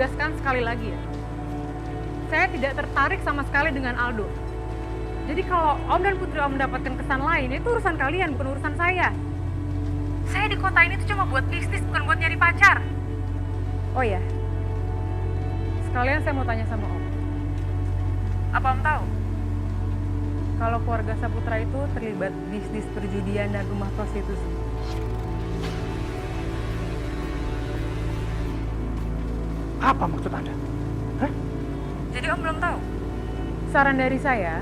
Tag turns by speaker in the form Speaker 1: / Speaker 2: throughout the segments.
Speaker 1: tegaskan sekali lagi ya. Saya tidak tertarik sama sekali dengan Aldo. Jadi kalau Om dan Putri Om mendapatkan kesan lain, itu urusan kalian, bukan urusan saya. Saya di kota ini tuh cuma buat bisnis, bukan buat nyari pacar. Oh ya, sekalian saya mau tanya sama Om. Apa Om tahu? Kalau keluarga Saputra itu terlibat bisnis perjudian dan rumah prostitusi.
Speaker 2: Apa maksud Anda? Hah?
Speaker 1: Jadi Om belum tahu? Saran dari saya,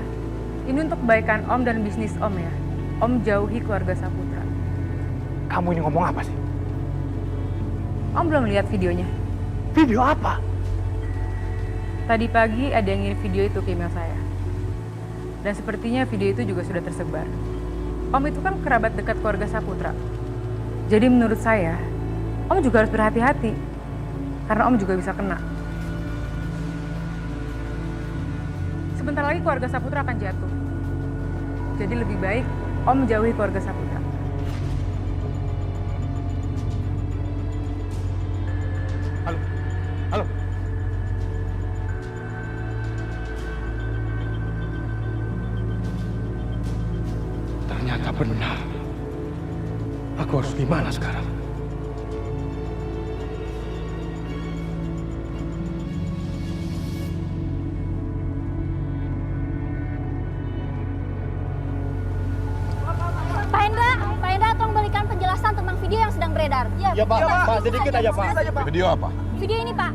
Speaker 1: ini untuk kebaikan Om dan bisnis Om ya. Om jauhi keluarga Saputra.
Speaker 2: Kamu ini ngomong apa sih?
Speaker 1: Om belum lihat videonya?
Speaker 2: Video apa?
Speaker 1: Tadi pagi ada yang ngirim video itu ke email saya. Dan sepertinya video itu juga sudah tersebar. Om itu kan kerabat dekat keluarga Saputra. Jadi menurut saya, Om juga harus berhati-hati. Karena Om juga bisa kena. Sebentar lagi keluarga Saputra akan jatuh. Jadi lebih baik Om menjauhi keluarga Saputra.
Speaker 2: Halo? Halo? Ternyata benar. Aku harus gimana sekarang?
Speaker 3: Pak Hendra, tolong berikan penjelasan tentang video yang sedang beredar.
Speaker 4: Ya Pak, Pak, sedikit aja Pak.
Speaker 5: Video apa?
Speaker 3: Video ini Pak.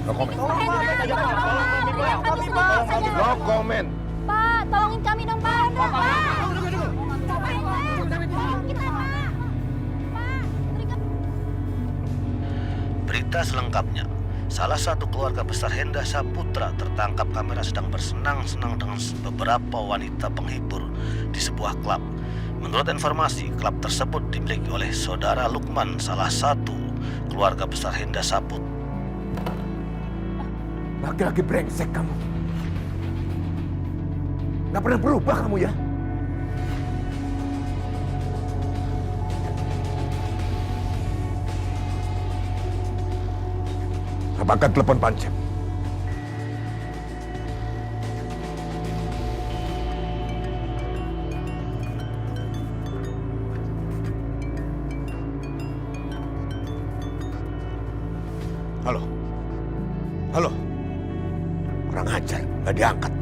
Speaker 5: No comment.
Speaker 3: Pak Hendra, kami sudah saja.
Speaker 5: No comment.
Speaker 3: Pak, tolongin kami dong Pak. Pak, Pak Hendra, tolong kita Pak. Pak, berikan.
Speaker 6: Berita selengkapnya. Salah satu keluarga besar Hendra Saputra tertangkap kamera sedang bersenang-senang dengan beberapa wanita penghibur di sebuah klub. Menurut informasi, klub tersebut dimiliki oleh saudara Lukman, salah satu keluarga besar Hendra Saputra.
Speaker 2: Laki-laki brengsek kamu. Gak pernah berubah kamu ya? Apakah telepon Pancep? Halo? Halo? Kurang ajar, nggak diangkat.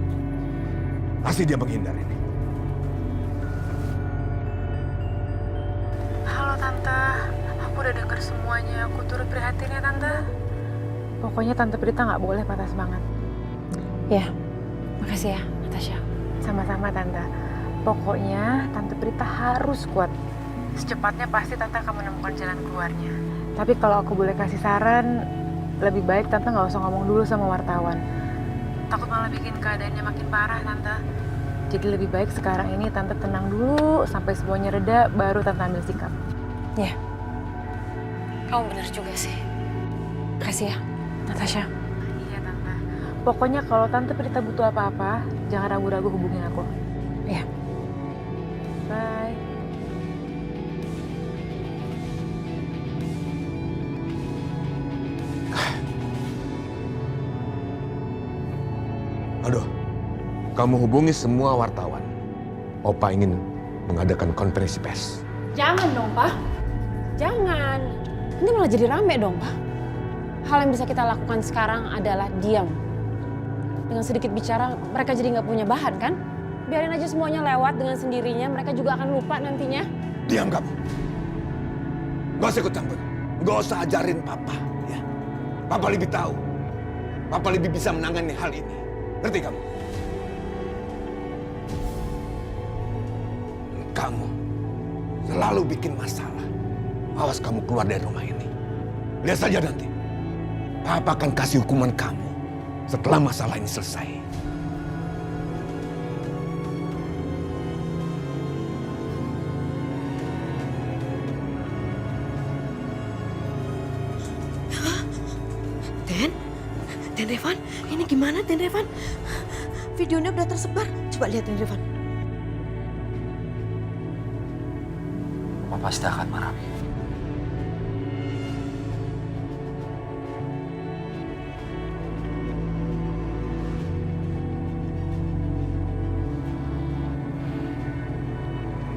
Speaker 2: Pasti dia menghindar ini.
Speaker 1: Halo Tante, aku udah dengar semuanya. Aku turut prihatin ya Tante. Pokoknya Tante Prita nggak boleh patah semangat.
Speaker 7: Ya, makasih ya, Natasha.
Speaker 1: Sama-sama Tante. Pokoknya Tante Prita harus kuat. Secepatnya pasti Tante akan menemukan jalan keluarnya. Tapi kalau aku boleh kasih saran, lebih baik Tante nggak usah ngomong dulu sama wartawan. Takut malah bikin keadaannya makin parah Tante. Jadi lebih baik sekarang ini Tante tenang dulu sampai semuanya reda, baru Tante ambil sikap.
Speaker 7: Ya, kamu benar juga sih. Makasih ya, Natasha.
Speaker 1: Iya Tante. Pokoknya kalau Tante Prita butuh apa-apa, jangan ragu-ragu hubungin aku.
Speaker 7: Ya.
Speaker 1: Bye.
Speaker 5: Aduh, kamu hubungi semua wartawan. Opa ingin mengadakan konferensi pers.
Speaker 7: Jangan dong, Pak. Jangan. Nanti malah jadi rame dong, Pak. Hal yang bisa kita lakukan sekarang adalah diam. Dengan sedikit bicara, mereka jadi nggak punya bahan, kan? Biarin aja semuanya lewat dengan sendirinya, mereka juga akan lupa nantinya.
Speaker 2: Diam kamu. Gak usah ikut campur. Gak usah ajarin Papa. Ya. Papa lebih tahu. Papa lebih bisa menangani hal ini. Ngerti kamu? Kamu selalu bikin masalah. Awas kamu keluar dari rumah ini. Lihat saja nanti. Papa akan kasih hukuman kamu setelah masalah ini selesai.
Speaker 8: Den Revan, ini gimana Den Revan? Videonya udah tersebar, coba lihat Den Revan.
Speaker 9: Papa pasti akan marah.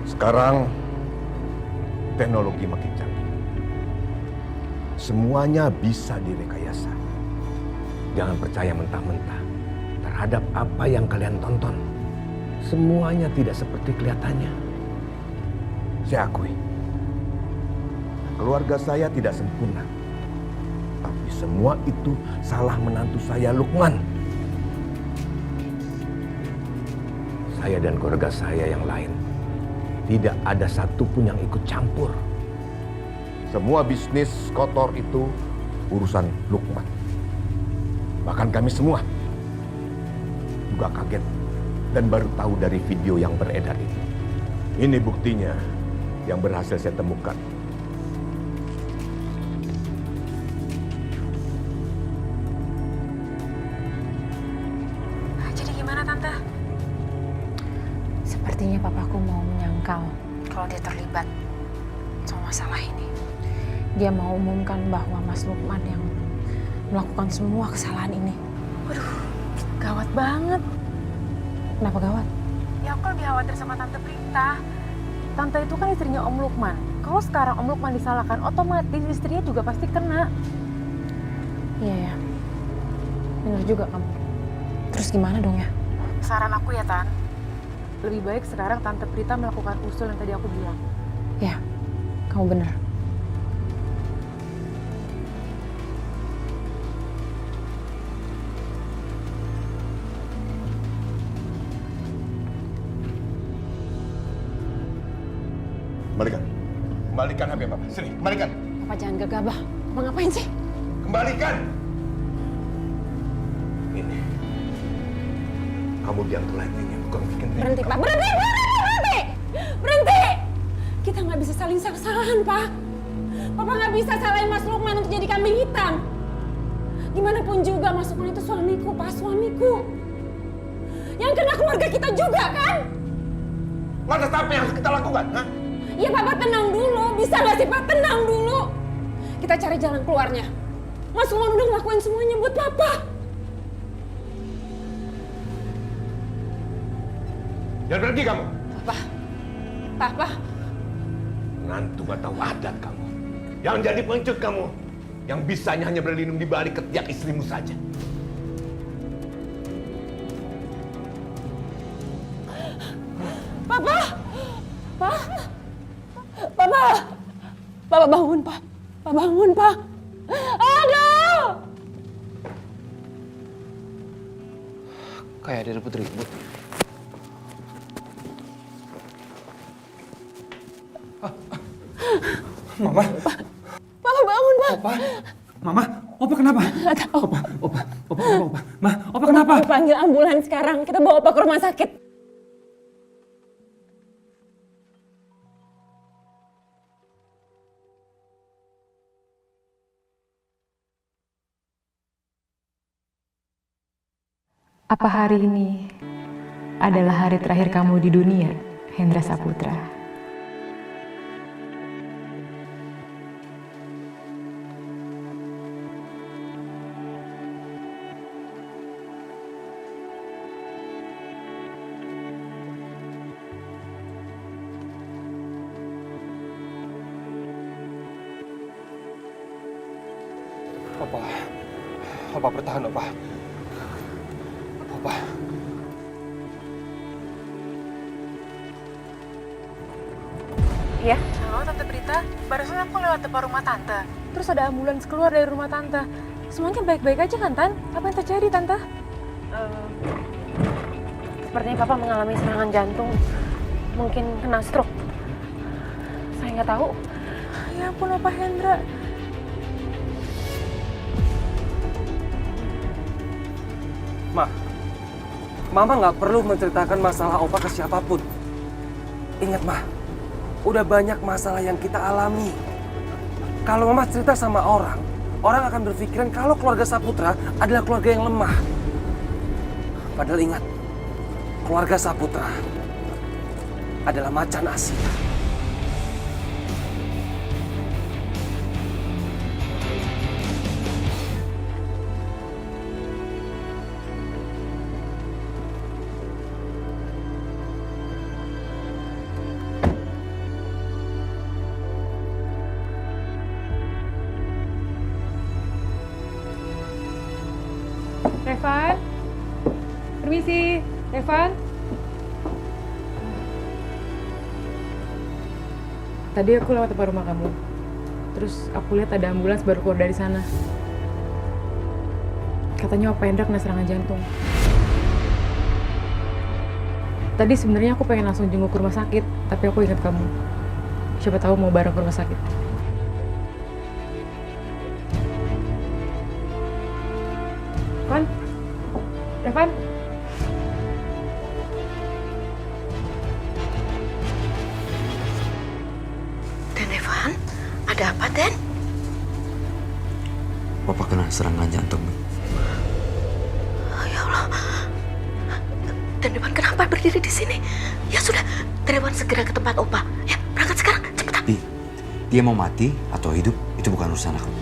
Speaker 2: Sekarang teknologi makin canggih. Semuanya bisa direkayasa. Jangan percaya mentah-mentah terhadap apa yang kalian tonton. Semuanya tidak seperti kelihatannya. Saya akui, keluarga saya tidak sempurna. Tapi semua itu salah menantu saya, Lukman. Saya dan keluarga saya yang lain tidak ada satupun yang ikut campur. Semua bisnis kotor itu urusan Lukman. Bahkan kami semua juga kaget dan baru tahu dari video yang beredar itu. Ini buktinya yang berhasil saya temukan.
Speaker 7: Jadi gimana Tante? Sepertinya papaku mau menyangkal kalau dia terlibat sama masalah ini. Dia mau umumkan bahwa Mas Lukman yang melakukan semua kesalahan ini. Waduh, gawat banget. Kenapa gawat? Ya aku lebih khawatir sama Tante Prita. Tante itu kan istrinya Om Lukman. Kalau sekarang Om Lukman disalahkan, otomatis istrinya juga pasti kena. Iya ya, benar juga kamu. Terus gimana dong ya? Saran aku ya Tan, lebih baik sekarang Tante Prita melakukan usul yang tadi aku bilang. Ya, kamu benar.
Speaker 2: Kembalikan. Kembalikan HP Papa. Sini, kembalikan.
Speaker 7: Papa jangan gegabah. Papa ngapain sih?
Speaker 2: Kembalikan. Ini. Kamu diam lainnya, bukan bikin ribut.
Speaker 7: Berhenti, Pak. Berhenti! Berhenti! Kita nggak bisa saling salah-salahan, Pak. Papa nggak bisa salahin Mas Lukman untuk jadi kambing hitam. Gimana pun juga Mas Lukman itu suamiku, Pak. Suamiku. Yang kena keluarga kita juga, kan?
Speaker 2: Lantas apa yang harus kita lakukan, ha?
Speaker 7: Ya Papa tenang dulu, bisa gak sih Pak? Tenang dulu. Kita cari jalan keluarnya. Mas Lukman udah ngelakuin semuanya buat Papa.
Speaker 2: Jangan pergi kamu.
Speaker 7: Papa.
Speaker 2: Nantu gak tahu adat kamu. Yang jadi pengecut kamu. Yang bisanya hanya berlindung di balik ketiak istrimu saja.
Speaker 7: Papa bangun, Pak. Pak bangun, Pak. Aduh!
Speaker 9: Kayak ada ribut-ribut.
Speaker 4: Mama.
Speaker 7: Papa bangun, Pak.
Speaker 4: Opa. Mama, Opa kenapa?
Speaker 7: Nggak tahu.
Speaker 4: Opa kenapa, Opa? Ma, Opa kenapa?
Speaker 7: Papa panggil ambulans sekarang. Kita bawa Opa ke rumah sakit.
Speaker 1: Apa hari ini adalah hari terakhir kamu di dunia, Hendra Saputra?
Speaker 4: Opa bertahan, Opa. Opa.
Speaker 1: Ya, halo Tante Prita. Barusan aku lewat depan rumah Tante. Terus ada ambulans keluar dari rumah Tante. Semuanya baik-baik aja kan, Tan? Apa yang terjadi, Tante?
Speaker 7: Sepertinya Papa mengalami serangan jantung. Mungkin kena stroke. Saya nggak tahu.
Speaker 1: Ya ampun, Opa Hendra.
Speaker 4: Mama nggak perlu menceritakan masalah Opa ke siapapun. Ingat, Ma, udah banyak masalah yang kita alami. Kalau Mama cerita sama orang akan berpikiran kalau keluarga Saputra adalah keluarga yang lemah. Padahal ingat, keluarga Saputra adalah macan Asia.
Speaker 1: Permisi, Evan. Tadi aku lewat depan rumah kamu. Terus aku lihat ada ambulans baru keluar dari sana. Katanya Opa Hendra kena serangan jantung. Tadi sebenarnya aku pengen langsung jenguk ke rumah sakit, tapi aku ingat kamu. Siapa tahu mau bareng ke rumah sakit. Evan? Evan?
Speaker 8: Den Evan, ada apa Den?
Speaker 9: Papa kena serangan jantung, Mi.
Speaker 8: Ya Allah. Den Evan kenapa berdiri di sini? Ya sudah, Den Evan segera ke tempat Opa. Ya, berangkat sekarang, cepetan.
Speaker 9: Bi, dia mau mati atau hidup itu bukan urusan aku.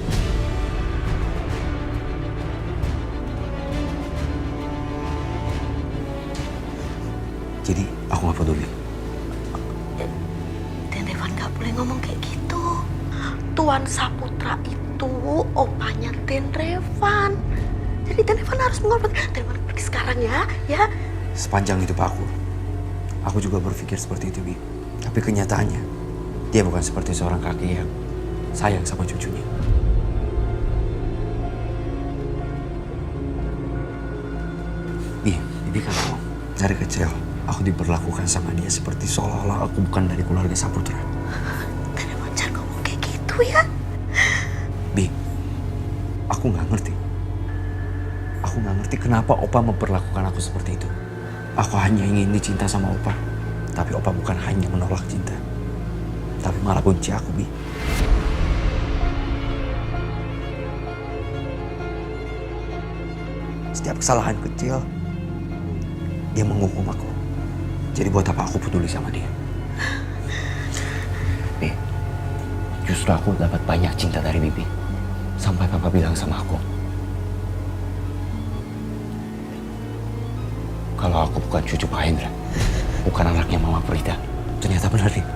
Speaker 9: Jadi aku nggak peduli.
Speaker 8: Den Evan nggak boleh ngomong kayak gitu. Tuan Saputra itu opanya Den Evan. Jadi Den Evan harus menghormati. Den Evan pergi sekarang ya, ya.
Speaker 9: Sepanjang hidup aku juga berpikir seperti itu, Bi. Tapi kenyataannya, dia bukan seperti seorang kakek yang sayang sama cucunya. Bi, Bibi kan tahu, dari kecil aku diperlakukan sama dia seperti seolah-olah aku bukan dari keluarga Saputra.
Speaker 8: Den Evan jangan ngomong kayak gitu ya.
Speaker 9: Bi, aku nggak ngerti. Aku nggak ngerti kenapa Opa memperlakukan aku seperti itu. Aku hanya ingin dicinta sama Opa. Tapi Opa bukan hanya menolak cinta. Tapi malah benci aku, Bi. Setiap kesalahan kecil, dia menghukum aku. Jadi buat apa aku peduli sama dia? Bi, justru aku dapat banyak cinta dari Bibi. Sampai Papa bilang sama aku, kalau aku bukan cucu Pak Hendra, bukan anaknya Mama Prita. Ternyata benar nih.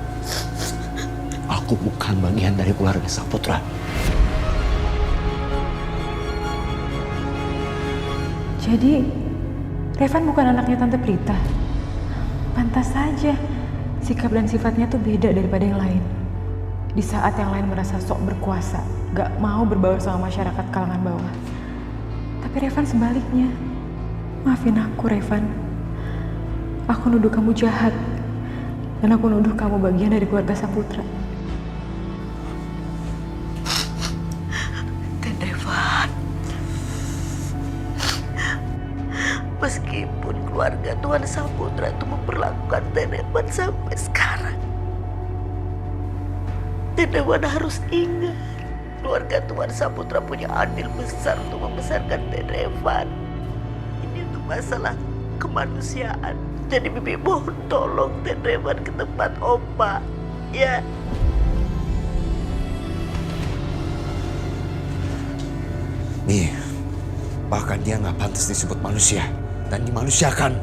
Speaker 9: Aku bukan bagian dari keluarga Saputra.
Speaker 1: Jadi, Revan bukan anaknya Tante Prita. Pantas saja sikap dan sifatnya tuh beda daripada yang lain. Di saat yang lain merasa sok berkuasa, gak mau berbaur sama masyarakat kalangan bawah. Tapi Revan sebaliknya. Maafin aku, Revan. Aku nuduh kamu jahat. Dan aku nuduh kamu bagian dari keluarga Saputra.
Speaker 8: Den Evan. Meskipun keluarga Tuan Saputra itu memperlakukan Den Evan sampai sekarang, Den Evan harus ingat keluarga Tuan Saputra punya andil besar untuk membesarkan Den Evan. Ini untuk masalah kemanusiaan. Jadi Bibi mohon tolong Den Evan ke tempat Opa, ya.
Speaker 9: Nih, bahkan dia nggak pantas disebut manusia dan dimanusiakan.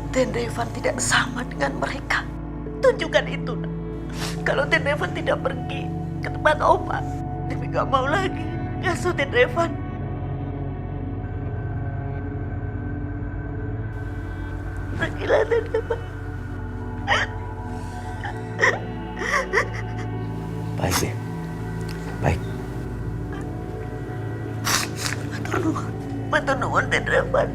Speaker 8: Den Evan tidak sama dengan mereka. Tunjukkan itu. Kalau Den Evan tidak pergi ke tempat Opa, Devi gak mau lagi ngasuh Den Evan. Pergilah Den Evan.
Speaker 9: Baik, Be. Baik.
Speaker 8: Matur nuwun Den Evan.